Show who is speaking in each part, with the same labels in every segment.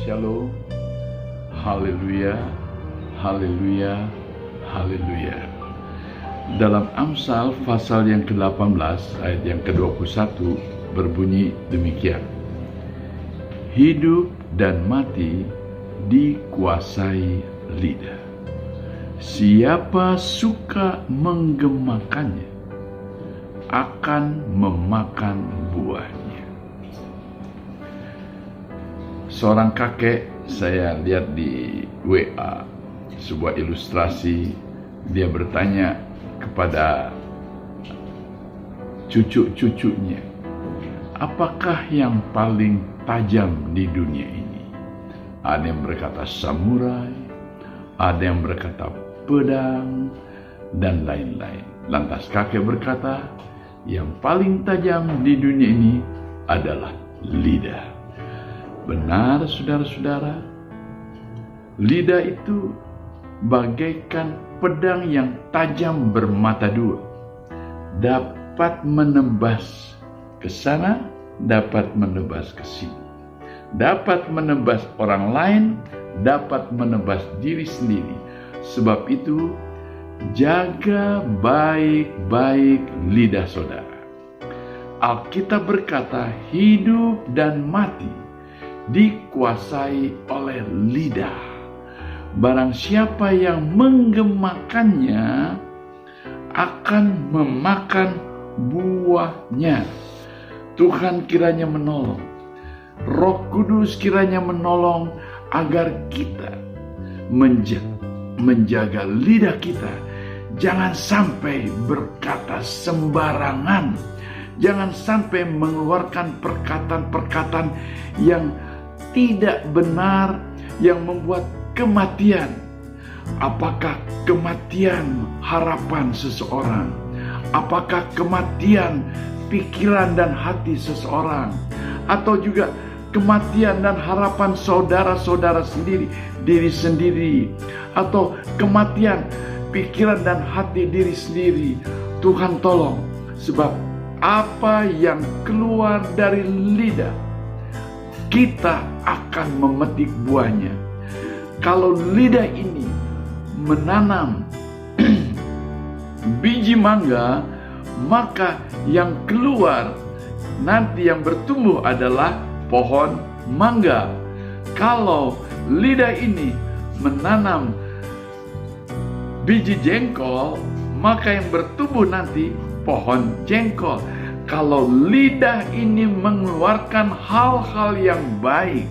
Speaker 1: Shalom, haleluya, haleluya, haleluya. Dalam Amsal pasal yang ke-18 ayat yang ke-21 berbunyi demikian. Hidup dan mati dikuasai lidah. Siapa suka menggemakannya akan memakan buahnya. Seorang kakek saya lihat di WA sebuah ilustrasi, dia bertanya kepada cucu-cucunya, apakah yang paling tajam di dunia ini? Ada yang berkata samurai, ada yang berkata pedang, dan lain-lain. Lantas kakek berkata, yang paling tajam di dunia ini adalah lidah. Benar, saudara-saudara, lidah itu bagaikan pedang yang tajam bermata dua, dapat menebas ke sana, dapat menebas ke sini, dapat menebas orang lain, dapat menebas diri sendiri. Sebab itu, jaga baik-baik lidah saudara. Alkitab berkata, hidup dan mati dikuasai oleh lidah. Barang siapa yang menggemakannya akan memakan buahnya. Tuhan kiranya menolong, Roh Kudus kiranya menolong agar kita menjaga lidah kita. Jangan sampai berkata sembarangan, jangan sampai mengeluarkan perkataan-perkataan yang tidak benar, yang membuat kematian. Apakah kematian harapan seseorang? Apakah kematian pikiran dan hati seseorang? Atau juga kematian dan harapan saudara-saudara sendiri, diri sendiri? Atau kematian pikiran dan hati diri sendiri? Tuhan tolong, sebab apa yang keluar dari lidah, kita akan memetik buahnya. Kalau lidah ini menanam biji mangga, maka yang keluar nanti yang bertumbuh adalah pohon mangga. Kalau lidah ini menanam biji jengkol, maka yang bertumbuh nanti pohon jengkol. Kalau lidah ini mengeluarkan hal-hal yang baik,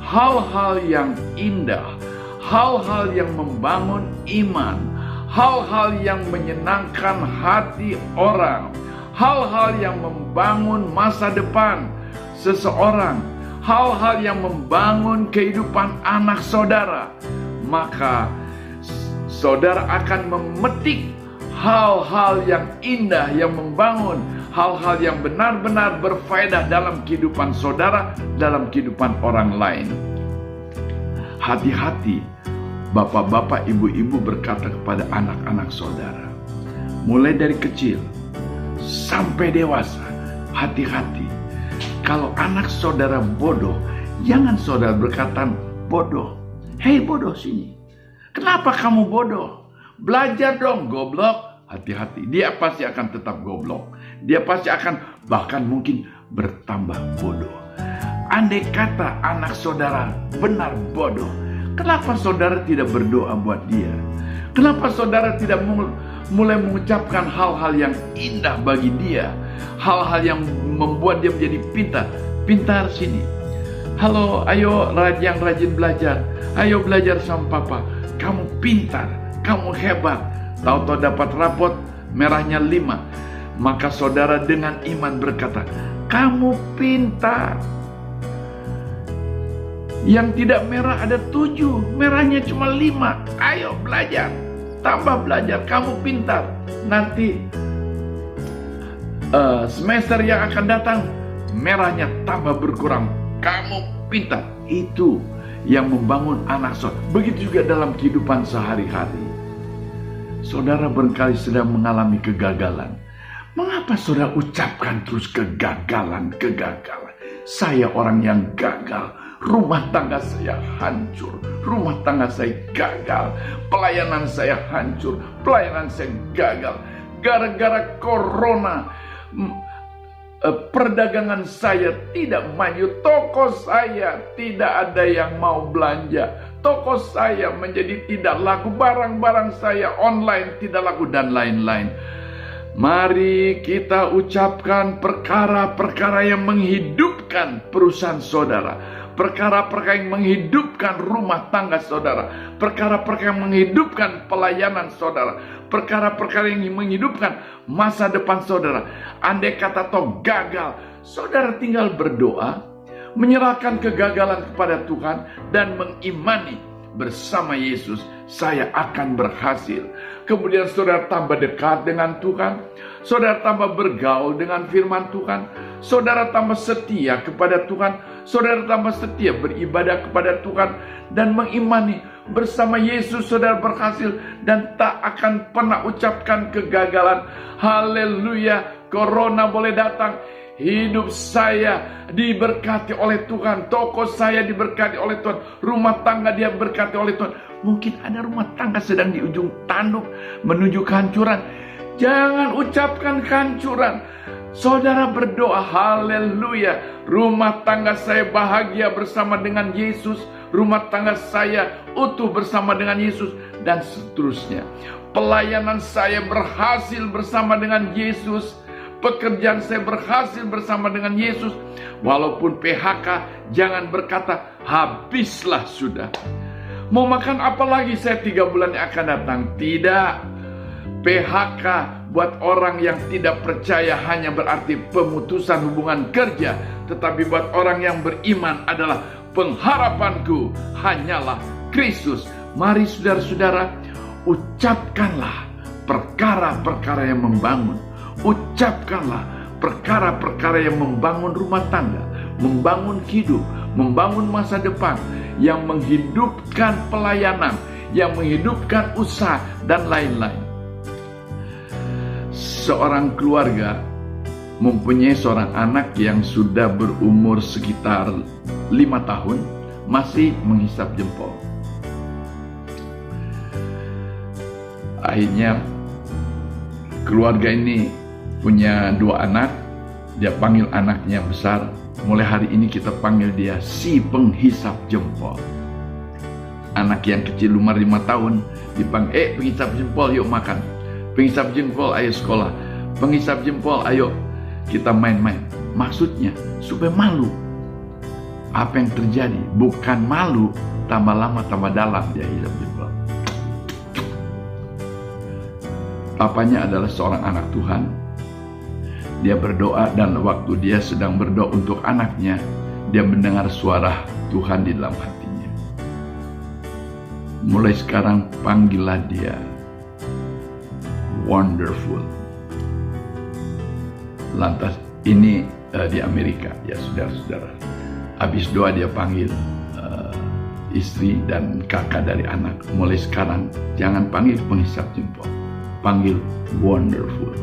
Speaker 1: hal-hal yang indah, hal-hal yang membangun iman, hal-hal yang menyenangkan hati orang, hal-hal yang membangun masa depan seseorang, hal-hal yang membangun kehidupan anak saudara, maka saudara akan memetik hal-hal yang indah, yang membangun, hal-hal yang benar-benar berfaedah dalam kehidupan saudara, dalam kehidupan orang lain. Hati-hati, bapak-bapak, ibu-ibu berkata kepada anak-anak saudara, mulai dari kecil sampai dewasa, hati-hati. Kalau anak saudara bodoh, jangan saudara berkata bodoh. Hei bodoh, sini. Kenapa kamu bodoh? Belajar dong, goblok. Hati-hati, dia pasti akan tetap goblok. Dia pasti akan bahkan mungkin bertambah bodoh. Andai kata anak saudara benar bodoh, kenapa saudara tidak berdoa buat dia? Kenapa saudara tidak mulai mengucapkan hal-hal yang indah bagi dia? Hal-hal yang membuat dia menjadi pintar. Pintar, sini. Halo, ayo yang rajin belajar. Ayo belajar sama papa. Kamu pintar, kamu hebat. Tahu-tahu dapat rapot merahnya 5. Maka saudara dengan iman berkata, kamu pintar. Yang tidak merah ada 7, merahnya cuma 5. Ayo belajar, tambah belajar, kamu pintar. Nanti semester yang akan datang, merahnya tambah berkurang. Kamu pintar. Itu yang membangun anak saudara. Begitu juga dalam kehidupan sehari-hari. Saudara barangkali sedang mengalami kegagalan. Mengapa saudara ucapkan terus kegagalan? Saya orang yang gagal. rumah tangga saya hancur, rumah tangga saya gagal, pelayanan saya hancur, pelayanan saya gagal. Gara-gara corona, perdagangan saya tidak maju, toko saya tidak ada yang mau belanja, toko saya menjadi tidak laku, barang-barang saya online tidak laku, dan lain-lain. Mari kita ucapkan perkara-perkara yang menghidupkan perusahaan saudara, perkara-perkara yang menghidupkan rumah tangga saudara, perkara-perkara yang menghidupkan pelayanan saudara, perkara-perkara yang menghidupkan masa depan saudara. Andai kata toh gagal, saudara tinggal berdoa, menyerahkan kegagalan kepada Tuhan, dan mengimani bersama Yesus, saya akan berhasil. Kemudian saudara tambah dekat dengan Tuhan, saudara tambah bergaul dengan firman Tuhan, saudara tambah setia kepada Tuhan, saudara tambah setia beribadah kepada Tuhan, dan mengimani bersama Yesus saudara berhasil dan tak akan pernah ucapkan kegagalan. Haleluya. Corona boleh datang, hidup saya diberkati oleh Tuhan, toko saya diberkati oleh Tuhan, rumah tangga dia berkati oleh Tuhan. Mungkin ada rumah tangga sedang di ujung tanduk menuju kehancuran. Jangan ucapkan kehancuran. Saudara berdoa, haleluya, rumah tangga saya bahagia bersama dengan Yesus, rumah tangga saya utuh bersama dengan Yesus, dan seterusnya. Pelayanan saya berhasil bersama dengan Yesus, pekerjaan saya berhasil bersama dengan Yesus. Walaupun PHK, jangan berkata habislah sudah. Mau makan apa lagi saya 3 bulan yang akan datang? Tidak. PHK buat orang yang tidak percaya hanya berarti pemutusan hubungan kerja, tetapi buat orang yang beriman adalah pengharapanku hanyalah Kristus. Mari saudara-saudara, ucapkanlah perkara-perkara yang membangun. Ucapkanlah perkara-perkara yang membangun rumah tangga, membangun hidup, membangun masa depan, yang menghidupkan pelayanan, yang menghidupkan usaha, dan lain-lain. Seorang keluarga mempunyai seorang anak yang sudah berumur sekitar 5 tahun, masih menghisap jempol. Akhirnya keluarga ini punya 2 anak. Dia panggil anaknya besar, mulai hari ini kita panggil dia si penghisap jempol. Anak yang kecil umur 5 tahun dipanggil, penghisap jempol yuk makan, penghisap jempol ayo sekolah, penghisap jempol ayo kita main-main. Maksudnya supaya malu. Apa yang terjadi? Bukan malu, tambah lama tambah dalam dia hisap jempol. Papanya adalah seorang anak Tuhan. Dia berdoa, dan waktu dia sedang berdoa untuk anaknya, dia mendengar suara Tuhan di dalam hatinya. Mulai sekarang panggillah dia Wonderful. Lantas ini di Amerika ya saudara-saudara. Habis doa dia panggil istri dan kakak dari anak. Mulai sekarang jangan panggil penghisap jempol, panggil Wonderful.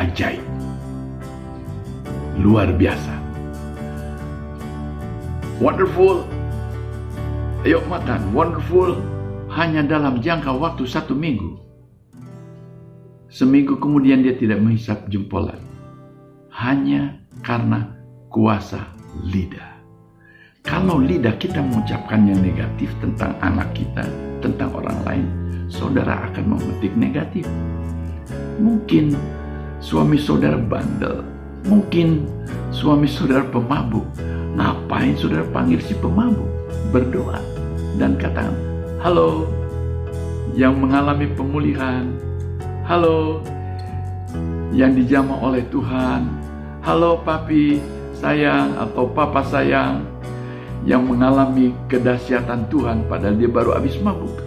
Speaker 1: Ajaib, luar biasa. Wonderful, ayo makan. Wonderful hanya dalam jangka waktu 1 minggu. Seminggu kemudian dia tidak menghisap jempol lagi. Hanya karena kuasa lidah. Kalau lidah kita mengucapkan yang negatif tentang anak kita, tentang orang lain, saudara akan memetik negatif. Mungkin suami saudara bandel, mungkin suami saudara pemabuk. Ngapain saudara panggil si pemabuk? Berdoa dan katakan, halo yang mengalami pemulihan, halo yang dijamah oleh Tuhan, halo papi sayang atau papa sayang yang mengalami kedahsyatan Tuhan padahal dia baru habis mabuk.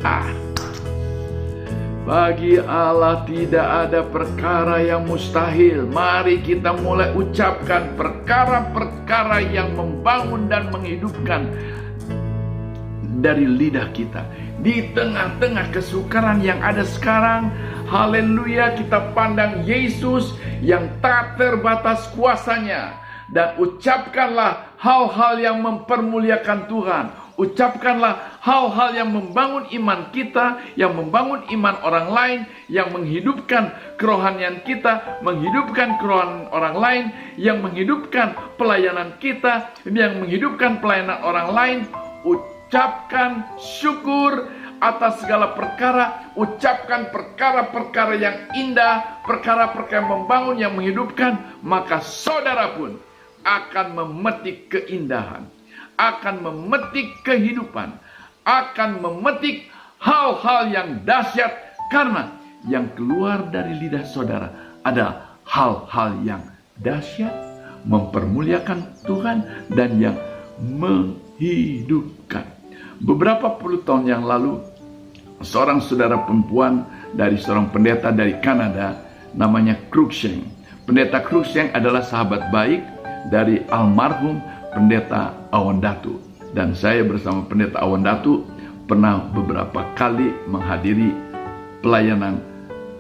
Speaker 1: Bagi Allah tidak ada perkara yang mustahil. Mari kita mulai ucapkan perkara-perkara yang membangun dan menghidupkan dari lidah kita. Di tengah-tengah kesukaran yang ada sekarang, haleluya, kita pandang Yesus yang tak terbatas kuasanya. Dan ucapkanlah hal-hal yang mempermuliakan Tuhan. Ucapkanlah hal-hal yang membangun iman kita, yang membangun iman orang lain, yang menghidupkan kerohanian kita, menghidupkan kerohanian orang lain, yang menghidupkan pelayanan kita, yang menghidupkan pelayanan orang lain. Ucapkan syukur atas segala perkara, ucapkan perkara-perkara yang indah, perkara-perkara yang membangun, yang menghidupkan, maka saudara pun akan memetik keindahan, akan memetik kehidupan, akan memetik hal-hal yang dahsyat, karena yang keluar dari lidah saudara adalah hal-hal yang dahsyat, mempermuliakan Tuhan, dan yang menghidupkan. Beberapa puluh tahun yang lalu, seorang saudara perempuan dari seorang pendeta dari Kanada, namanya Cruikshank. Pendeta Cruikshank adalah sahabat baik dari almarhum pendeta Awan Datu. Dan saya bersama pendeta Awan Datu pernah beberapa kali menghadiri pelayanan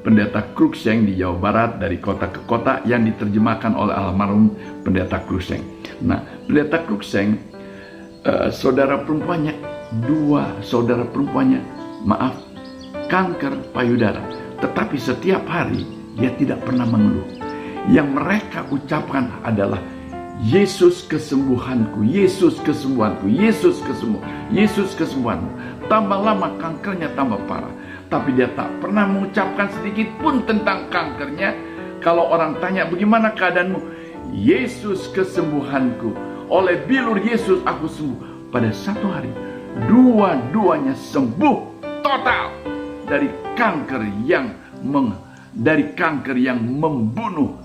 Speaker 1: pendeta Cruikshank di Jawa Barat dari kota ke kota yang diterjemahkan oleh almarhum pendeta Cruikshank. Nah, pendeta Cruikshank, saudara perempuannya, dua saudara perempuannya, kanker payudara. Tetapi setiap hari dia tidak pernah mengeluh. Yang mereka ucapkan adalah, Yesus kesembuhanku, Yesus kesembuhanku, Yesus kesembuhanku. Tambah lama kankernya tambah parah. Tapi dia tak pernah mengucapkan sedikit pun tentang kankernya. Kalau orang tanya, bagaimana keadaanmu? Yesus kesembuhanku. Oleh bilur Yesus aku sembuh. Pada satu hari, dua-duanya sembuh total dari kanker yang membunuh,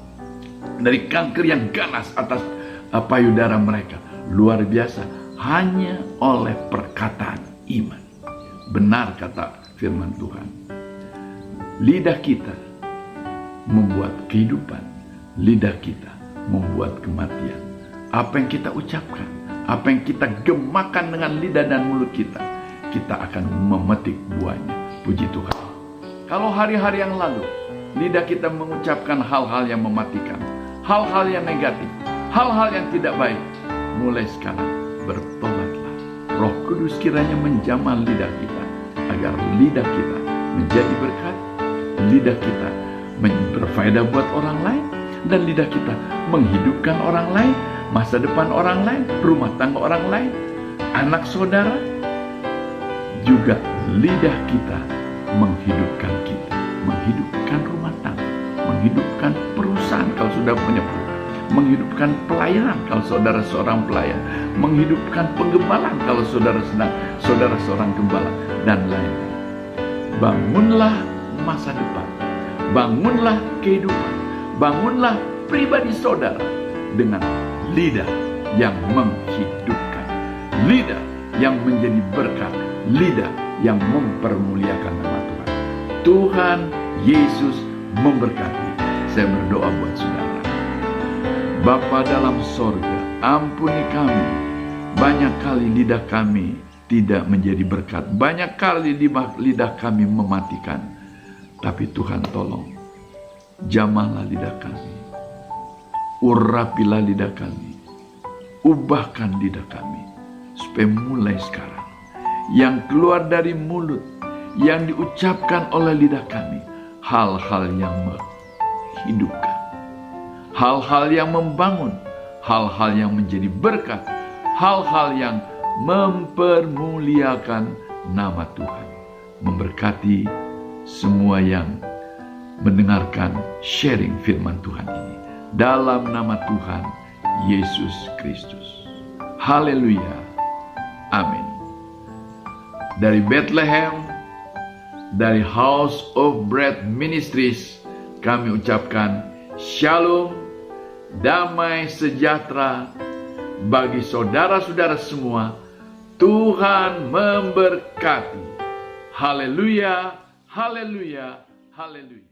Speaker 1: dari kanker yang ganas atas payudara mereka. Luar biasa, hanya oleh perkataan iman. Benar kata firman Tuhan, lidah kita membuat kehidupan, lidah kita membuat kematian. Apa yang kita ucapkan, apa yang kita gemakan dengan lidah dan mulut kita, kita akan memetik buahnya. Puji Tuhan. Kalau hari-hari yang lalu lidah kita mengucapkan hal-hal yang mematikan, hal-hal yang negatif, hal-hal yang tidak baik, mulai sekarang bertobatlah. Roh Kudus kiranya menjamah lidah kita, agar lidah kita menjadi berkat, lidah kita berfaedah buat orang lain, dan lidah kita menghidupkan orang lain, masa depan orang lain, rumah tangga orang lain, anak saudara. Juga lidah kita menghidupkan kita, menghidupkan rumah tangga, menghidupkan perusahaan kalau sudah punya perusahaan, menghidupkan pelayanan kalau saudara seorang pelayan, menghidupkan penggembalaan kalau saudara seorang gembala, dan lain-lain. Bangunlah masa depan, bangunlah kehidupan, bangunlah pribadi saudara dengan lidah yang menghidupkan, lidah yang menjadi berkat, lidah yang mempermuliakan nama Tuhan. Tuhan Yesus memberkati. Saya berdoa buat saudara. Bapa dalam sorga, ampuni kami. Banyak kali lidah kami tidak menjadi berkat, banyak kali lidah kami mematikan. Tapi Tuhan tolong, jamahlah lidah kami, urapilah lidah kami, ubahkan lidah kami, supaya mulai sekarang yang keluar dari mulut, yang diucapkan oleh lidah kami, hal-hal yang menghidupkan, hal-hal yang membangun, hal-hal yang menjadi berkat, hal-hal yang mempermuliakan nama Tuhan. Memberkati semua yang mendengarkan sharing firman Tuhan ini, dalam nama Tuhan Yesus Kristus. Haleluya. Amin. Dari Bethlehem, dari House of Bread Ministries, kami ucapkan Shalom, damai sejahtera bagi saudara-saudara semua. Tuhan memberkati. Haleluya, haleluya, haleluya.